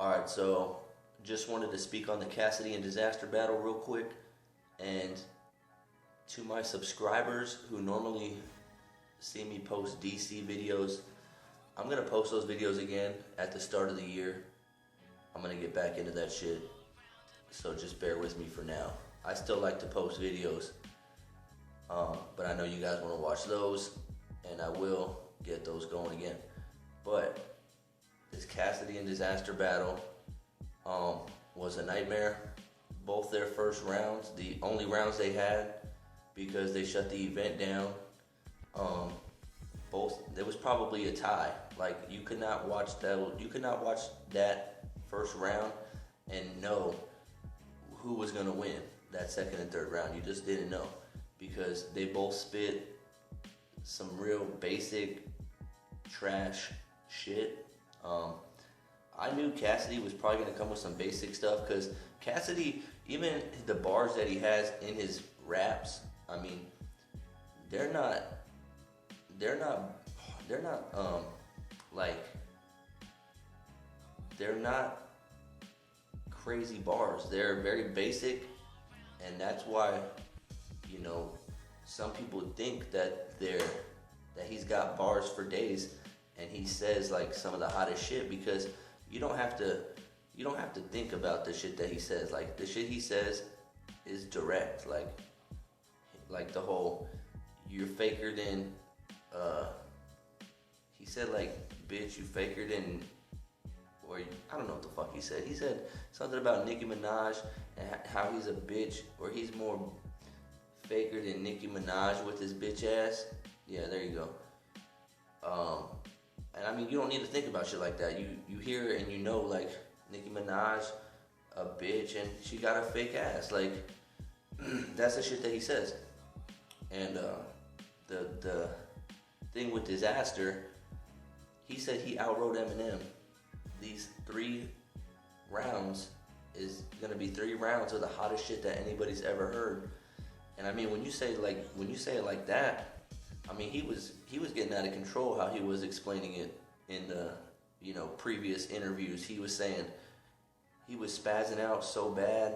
Alright, so just wanted to speak on the Cassidy and Dizaster battle real quick. And to my subscribers who normally see me post DC videos, I'm going to post those videos again at the start of the year. I'm going to get back into that shit. So just bear with me for now. I still like to post videos. But I know you guys want to watch those. And I will get those going again. But this Cassidy and Dizaster battle was a nightmare. Both their first rounds, the only rounds they had, because they shut the event down. There was probably a tie. Like you could not watch that first round and know who was gonna win that second and third round. You just didn't know because they both spit some real basic trash shit. I knew Cassidy was probably gonna come with some basic stuff because Cassidy, even the bars that he has in his raps, I mean, they're not crazy bars. They're very basic, and that's why, some people think that he's got bars for days, and he says like some of the hottest shit because you don't have to think about the shit that he says. Like the shit he says is direct. Like the whole you're faker than he said like bitch you faker than, or I don't know what the fuck he said. He said something about Nicki Minaj and how he's a bitch, or he's more faker than Nicki Minaj with his bitch ass. Yeah, there you go. And I mean, you don't need to think about shit like that. You hear it and you know, like, Nicki Minaj, a bitch, and she got a fake ass. Like, that's the shit that he says. And the thing with Dizaster, he said he outwrote Eminem. These 3 rounds is gonna be 3 rounds of the hottest shit that anybody's ever heard. And I mean, when you say it like that, I mean, he was getting out of control how he was explaining it in the, previous interviews. He was saying he was spazzing out so bad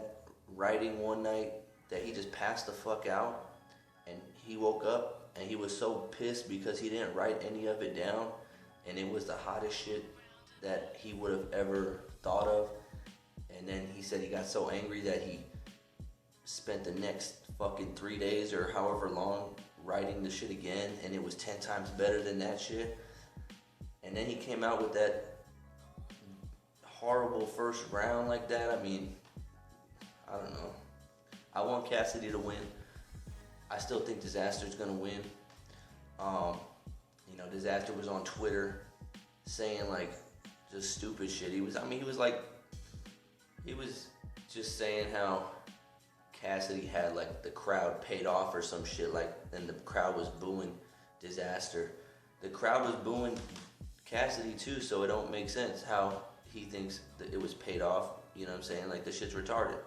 writing one night that he just passed the fuck out, and he woke up and he was so pissed because he didn't write any of it down, and it was the hottest shit that he would have ever thought of. And then he said he got so angry that he spent the next fucking 3 days or however long writing the shit again, and it was 10 times better than that shit. And then he came out with that horrible first round like that. I mean, I don't know. I want Cassidy to win. I still think Dizaster's gonna win. Dizaster was on Twitter saying like just stupid shit. He was just saying how Cassidy had like the crowd paid off or some shit, like, and the crowd was booing Dizaster. The crowd was booing Cassidy too, so it don't make sense how he thinks that it was paid off. You know what I'm saying? Like, this shit's retarded.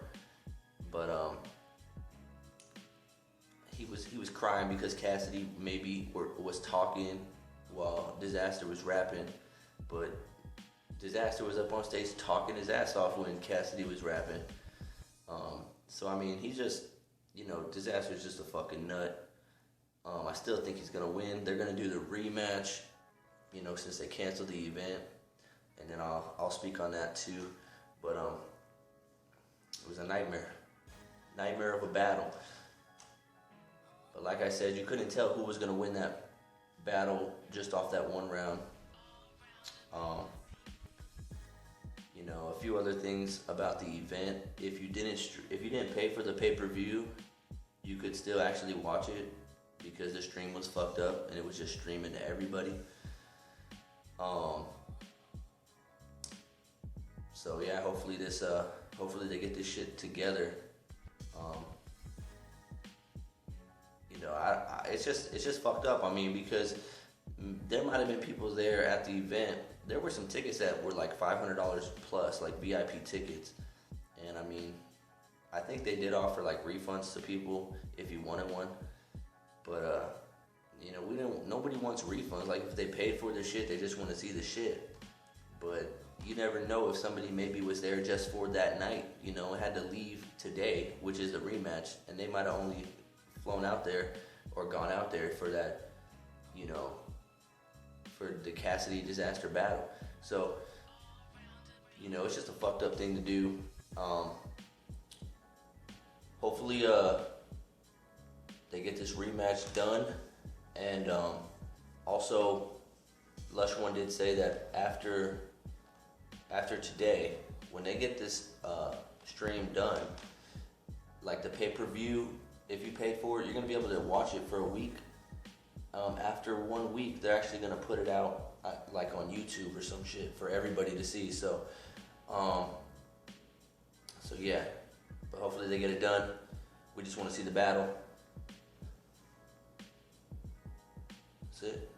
But he was crying because Cassidy maybe was talking while Dizaster was rapping, but Dizaster was up on stage talking his ass off when Cassidy was rapping. So I mean, he's just, Dizaster's just a fucking nut. I still think he's gonna win. They're gonna do the rematch, since they canceled the event, and then I'll speak on that too. But it was a nightmare of a battle. But like I said, you couldn't tell who was gonna win that battle just off that one round. A few other things about the event. If you didn't pay for the pay-per-view, you could still actually watch it because the stream was fucked up and it was just streaming to everybody. So yeah, hopefully they get this shit together. It's just fucked up. I mean, because there might have been people there at the event. There were some tickets that were like $500 plus, like VIP tickets. And I mean, I think they did offer like refunds to people if you wanted one. But nobody wants refunds. Like, if they paid for the shit, they just want to see the shit. but you never know if somebody maybe was there just for that night, you know, and had to leave today, which is the rematch, and they might have only flown out there or gone out there for that, you know, for the Cassidy Dizaster battle. So, you know, it's just a fucked up thing to do. Hopefully, they get this rematch done, and also, Lush One did say that after today, when they get this stream done, like the pay-per-view, if you pay for it, you're gonna be able to watch it for a week. After 1 week, they're actually gonna put it out like on YouTube or some shit for everybody to see. So yeah, but hopefully they get it done. We just want to see the battle. That's it.